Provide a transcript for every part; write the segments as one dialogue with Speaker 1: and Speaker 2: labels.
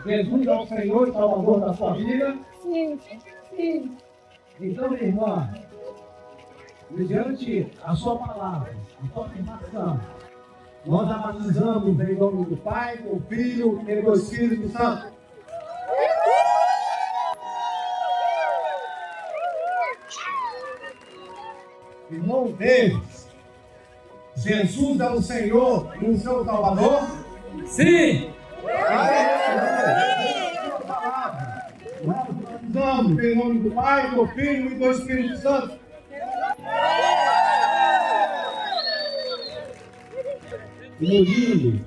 Speaker 1: Jesus é o Senhor e Salvador da sua vida?
Speaker 2: Sim. Sim.
Speaker 1: Então, minha irmã, mediante a sua palavra, a sua afirmação, nós a batizamos em nome do Pai, do Filho e do Espírito Santo. Irmão Deus, Jesus é o Senhor e o seu Salvador?
Speaker 3: Sim!
Speaker 1: Nós batizamos em nome do Pai, do Filho e do Espírito Santo.
Speaker 3: O Murilo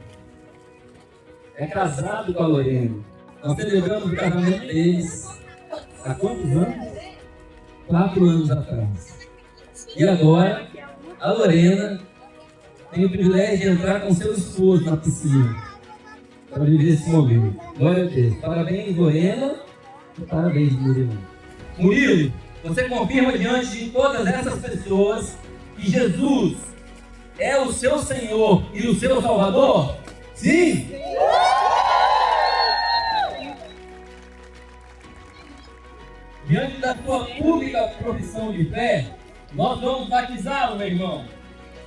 Speaker 3: é casado com a Lorena. Nós celebramos o casamento deles há quantos anos? 4 anos atrás. E agora, a Lorena tem o privilégio de entrar com seu esposo na piscina para viver esse momento. Glória a Deus. Parabéns, Lorena, e parabéns, Murilo. Murilo, você confirma diante de todas essas pessoas que Jesus é o seu Senhor e o seu Salvador? Sim! Diante da sua pública profissão de fé, nós vamos batizá-lo, meu irmão.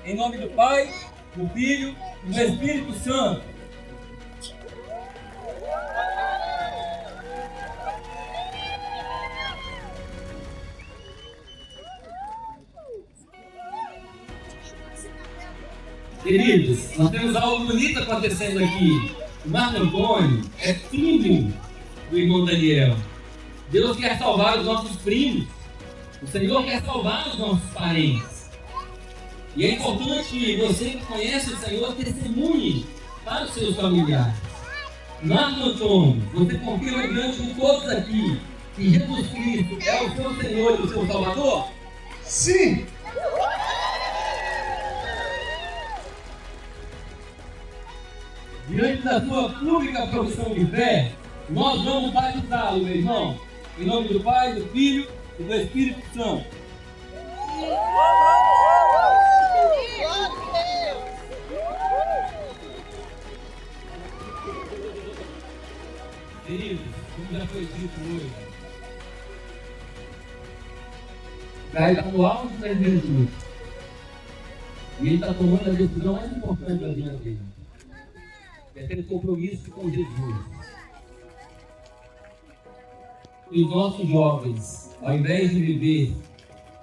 Speaker 3: Em nome do Pai, do Filho e do Espírito Santo. Queridos, nós temos algo bonito acontecendo aqui. O Marco Antônio é primo do irmão Daniel. Deus quer salvar os nossos primos. O Senhor quer salvar os nossos parentes. E é importante que você que conhece o Senhor testemunhe para os seus familiares. Marco Antônio, você confirma diante de todos aqui que Jesus Cristo é o seu Senhor e o seu Salvador?
Speaker 1: Sim!
Speaker 3: Diante da sua pública profissão de fé, nós vamos batizá-lo, meu irmão. Em nome do Pai, do Filho e do Espírito Santo. Queridos, como já foi dito hoje, Caio está no auge da juventude. E ele está tomando a decisão mais importante da vida dele. É ter compromisso com Jesus. E os nossos jovens, ao invés de viver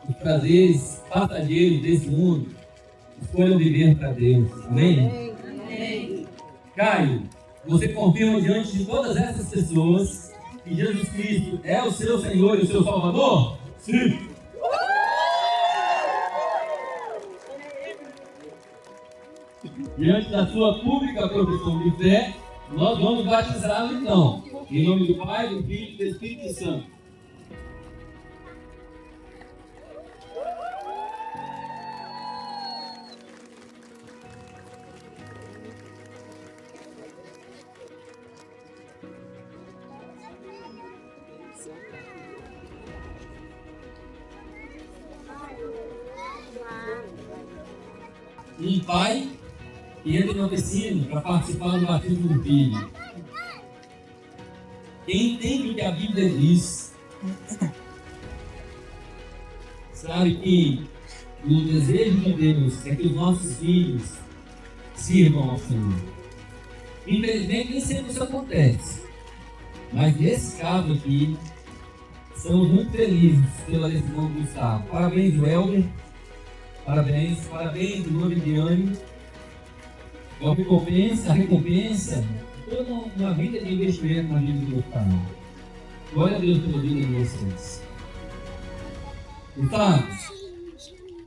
Speaker 3: os prazeres passageiros desse mundo, escolham viver para Deus. Amém?
Speaker 2: Amém.
Speaker 3: Caio, você confirma diante de todas essas pessoas que Jesus Cristo é o seu Senhor e o seu Salvador? Sim. Diante da sua pública profissão de fé, nós vamos batizá-lo então. Em nome do Pai, do Filho e do Espírito Santo. Um pai que entra na piscina para participar do batismo do filho. Quem entende o que a Bíblia diz, sabe que o desejo de Deus é que os nossos filhos sirvam ao Senhor. Infelizmente, nem sempre isso acontece. Mas nesse caso aqui, estamos muito felizes pela decisão do Gustavo. Parabéns, Welber. Parabéns, irmã Viviane. A recompensa, toda uma vida de investimento na vida do Gustavo. Glória a Deus pela vida de vocês. Gustavo,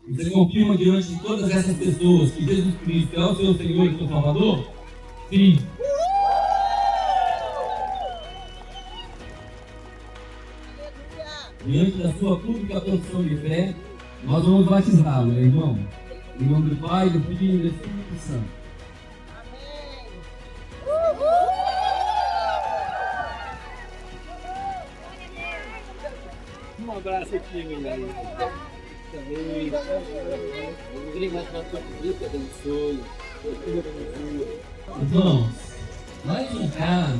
Speaker 3: você confirma diante de todas essas pessoas que Jesus Cristo é o seu Senhor e seu Salvador? Sim. Diante da sua pública profissão de fé, nós vamos batizá-lo, meu irmão. Em nome do Pai, do Filho e do Espírito Santo.
Speaker 4: Um abraço aqui, meu irmão. Também. Obrigado pela tua vida, abençoe.
Speaker 3: Irmãos, mais um caso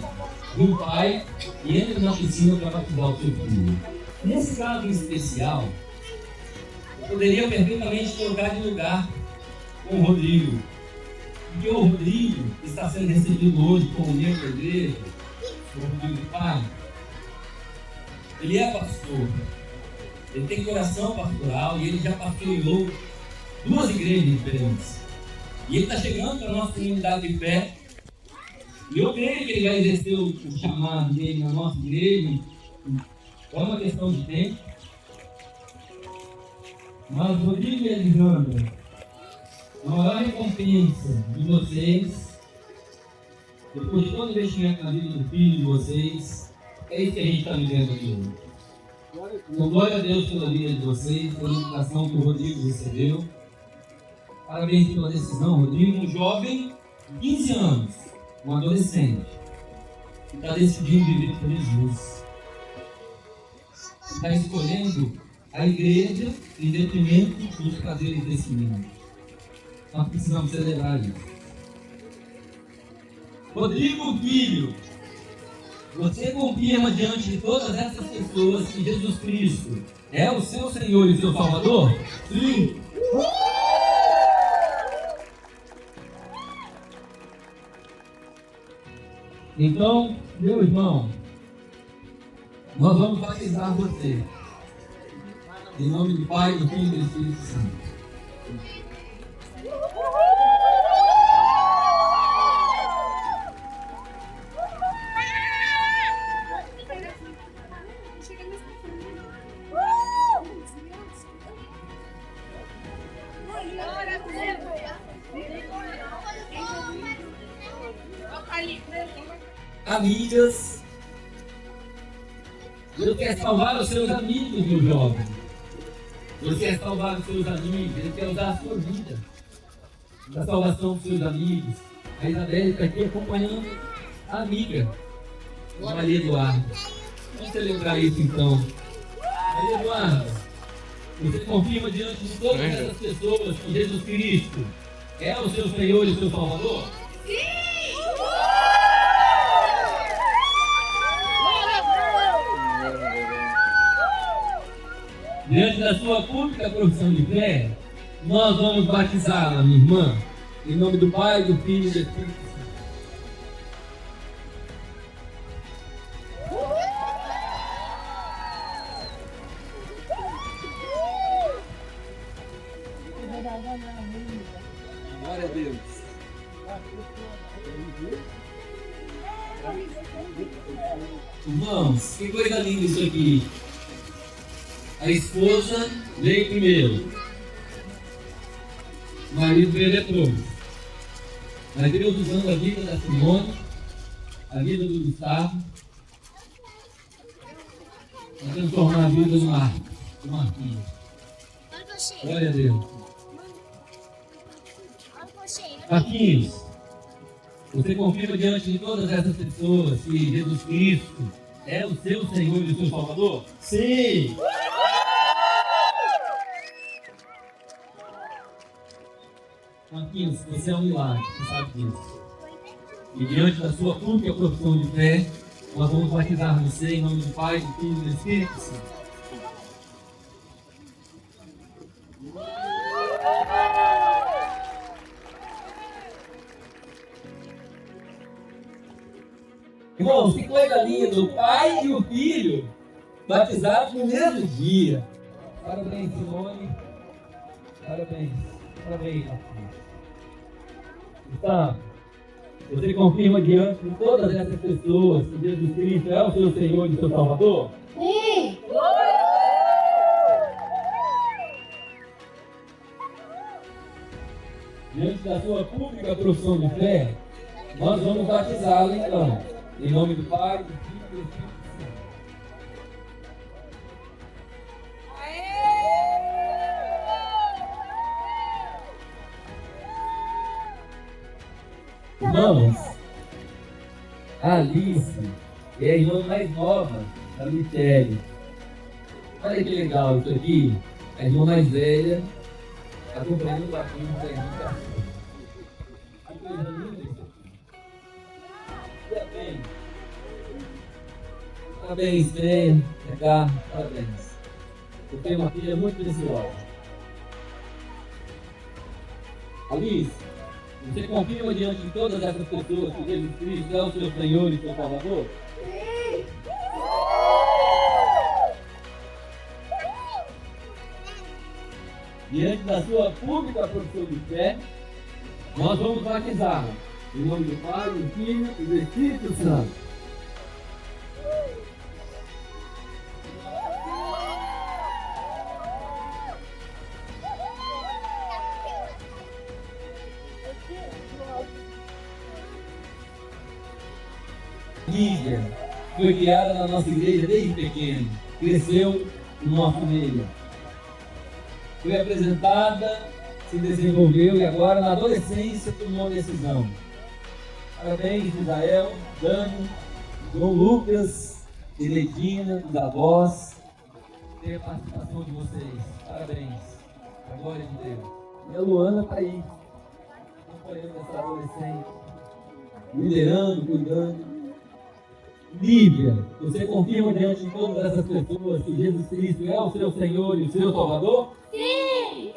Speaker 3: de um pai e entra na piscina para batizar o seu filho. Nesse caso em especial, eu poderia perfeitamente trocar de lugar com o Rodrigo. Porque o Rodrigo está sendo recebido hoje como membro da igreja, o Rodrigo pai. Ele é pastor, ele tem coração pastoral e ele já pastoreou 2 igrejas diferentes. E ele está chegando para a nossa comunidade de fé. E eu creio que ele vai exercer o chamado dele na nossa igreja. É uma questão de tempo. Mas Rodrigo e Elisandra, a maior recompensa de vocês, depois de todo o investimento na vida do filho de vocês, é isso que a gente está vivendo aqui hoje. Então, glória a Deus pela vida de vocês, pela educação que o Rodrigo recebeu. Parabéns pela decisão, Rodrigo, um jovem de 15 anos, um adolescente, que está decidindo viver por Jesus. Está escolhendo a igreja em detrimento dos prazeres desse mundo. Nós precisamos celebrar isso. Rodrigo Filho, você confirma diante de todas essas pessoas que Jesus Cristo é o seu Senhor e seu Salvador? Sim! Então, meu irmão, nós vamos batizar você. Em nome do Pai, do Filho e do Espírito Santo. Amigas, Deus quer salvar os seus amigos, meu jovem. Deus quer salvar os seus amigos, Ele quer usar a sua vida para a salvação dos seus amigos. A Isabelle está aqui acompanhando a amiga, Maria Eduarda. Vamos celebrar isso então. Maria Eduarda, você confirma diante de todas essas pessoas que Jesus Cristo é o seu Senhor e o seu Salvador? Diante da sua pública profissão de fé, nós vamos batizá-la, minha irmã, em nome do Pai, do Filho e do Espírito Santo. Glória a Deus. Irmãos, que coisa linda isso aqui. A esposa veio primeiro, o marido veio depois. Mas Deus usando a vida da Simone, a vida do Gustavo, para transformar a vida do Marquinhos. Glória a Deus. Marquinhos, você confirma diante de todas essas pessoas que Jesus Cristo é o seu Senhor e o seu Salvador? Sim! Marquinhos, você é um milagre, você sabe disso. E diante da sua pública profissão de fé, nós vamos batizar você em nome do Pai, do Filho e do Espírito Santo. Irmãos, que coisa linda, o Pai e o Filho batizados no mesmo dia. Parabéns, Simone. Parabéns. Parabéns, Marquinhos. Então, você confirma diante de todas essas pessoas que Jesus Cristo é o seu Senhor e o seu Salvador?
Speaker 2: Sim!
Speaker 3: Diante da sua pública profissão de fé, nós vamos batizá-lo então, em nome do Pai, do Filho e do Espírito Santo. Irmãos, a Alice é a irmã mais nova da Michele. Olha que legal isso aqui. A irmã mais velha acompanhando o batismo da irmã caçula. Que coisa linda isso aqui. Olha bem, Parabéns, bem, legal, parabéns. Eu tenho uma filha muito preciosa. Alice, você confirma diante de todas essas pessoas que Jesus Cristo é o seu Senhor e seu Salvador?
Speaker 2: Sim.
Speaker 3: Diante da sua pública profissão de fé, nós vamos batizá-la. Em nome do Pai, do Filho e do Espírito Santo. Lídia foi criada na nossa igreja desde pequeno, cresceu no nosso meio. Foi apresentada, se desenvolveu e agora na adolescência tomou a decisão. Parabéns, Israel, Dani, João Lucas, Eledina, os avós, ter a participação de vocês. Parabéns, a glória de Deus. E a Luana está aí, acompanhando essa adolescente, liderando, cuidando. Lívia, você confirma diante de todas essas pessoas que Jesus Cristo é o seu Senhor e o seu Salvador?
Speaker 2: Sim.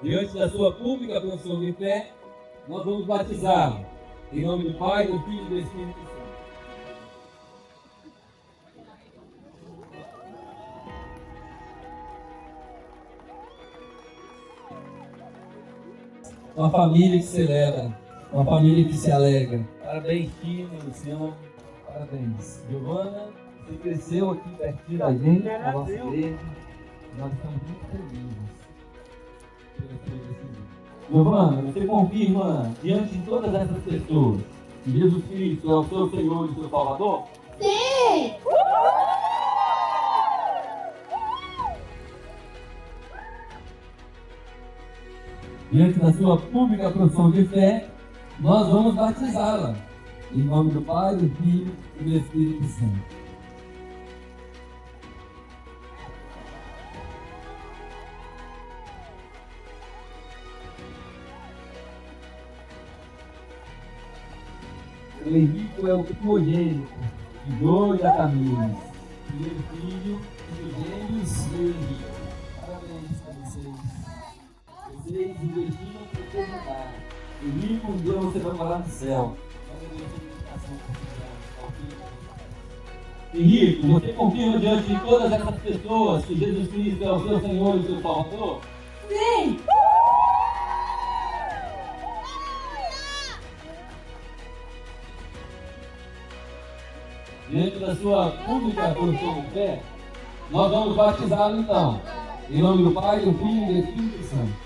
Speaker 3: Diante da sua pública profissão de fé, nós vamos batizá-lo. Em nome do Pai, do Filho e do Espírito Santo. Uma família que celebra, uma família que se alegra. Parabéns, Tino, Luciano, parabéns. Giovana, você cresceu aqui pertinho da gente, na nossa igreja. Nós estamos muito felizes pela sua decisão. Giovana, você confirma diante de todas essas pessoas que Jesus Cristo é o seu Senhor e o seu Salvador?
Speaker 2: Sim.
Speaker 3: Diante da sua pública profissão de fé, nós vamos batizá-la. Em nome do Pai, do Filho e do Espírito Santo. O Henrique é o primogênito de Dor e da Camila. Primeiro filho, gêmeos e o Henrique. Parabéns para vocês. Vocês investiram para eternidade. Henrique, um dia você vai morar no céu. Henrique, você confirma diante de todas essas pessoas que Jesus Cristo é o seu Senhor e o seu Salvador?
Speaker 2: Sim.
Speaker 3: Diante da sua pública profissão de fé, nós vamos batizá-lo então. Em nome do Pai, do Filho e do Espírito Santo.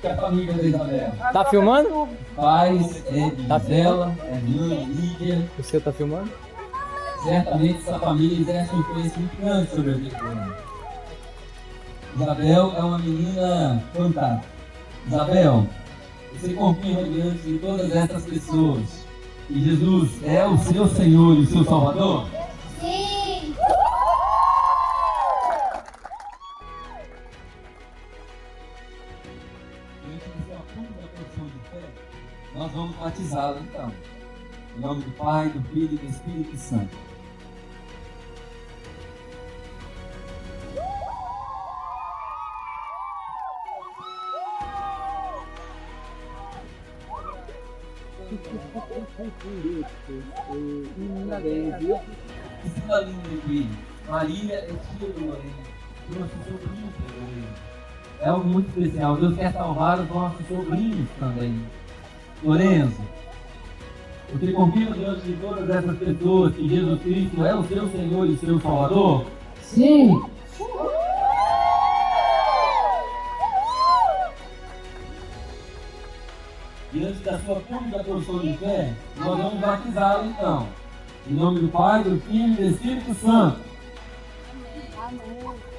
Speaker 3: Que a família da Isabel.
Speaker 4: Tá filmando?
Speaker 3: Pais, Gisela, Hernani, Lídia.
Speaker 4: O seu tá filmando?
Speaker 3: Certamente essa família exerce um influência muito grande sobre a vida dela. Isabel é uma menina fantástica. Isabel, você confirma diante de todas essas pessoas que Jesus é o seu Senhor e o seu Salvador?
Speaker 2: Sim.
Speaker 3: Diante de sua pública profissão de fé, nós vamos batizá-la então. Em nome do Pai, do Filho e do Espírito Santo. Ensina linda aqui. Maria é tia do Lorena. Trouxe sobrinhos para Lorena. É algo muito especial. Deus quer salvar os nossos sobrinhos também. Lorenzo, você confirma diante de todas essas pessoas que Jesus Cristo é o seu Senhor e o seu Salvador?
Speaker 2: Sim.
Speaker 3: Diante da sua pública profissão de fé, nós vamos batizá-lo então. Em nome do Pai, do Filho e do Espírito Santo.
Speaker 2: Amém.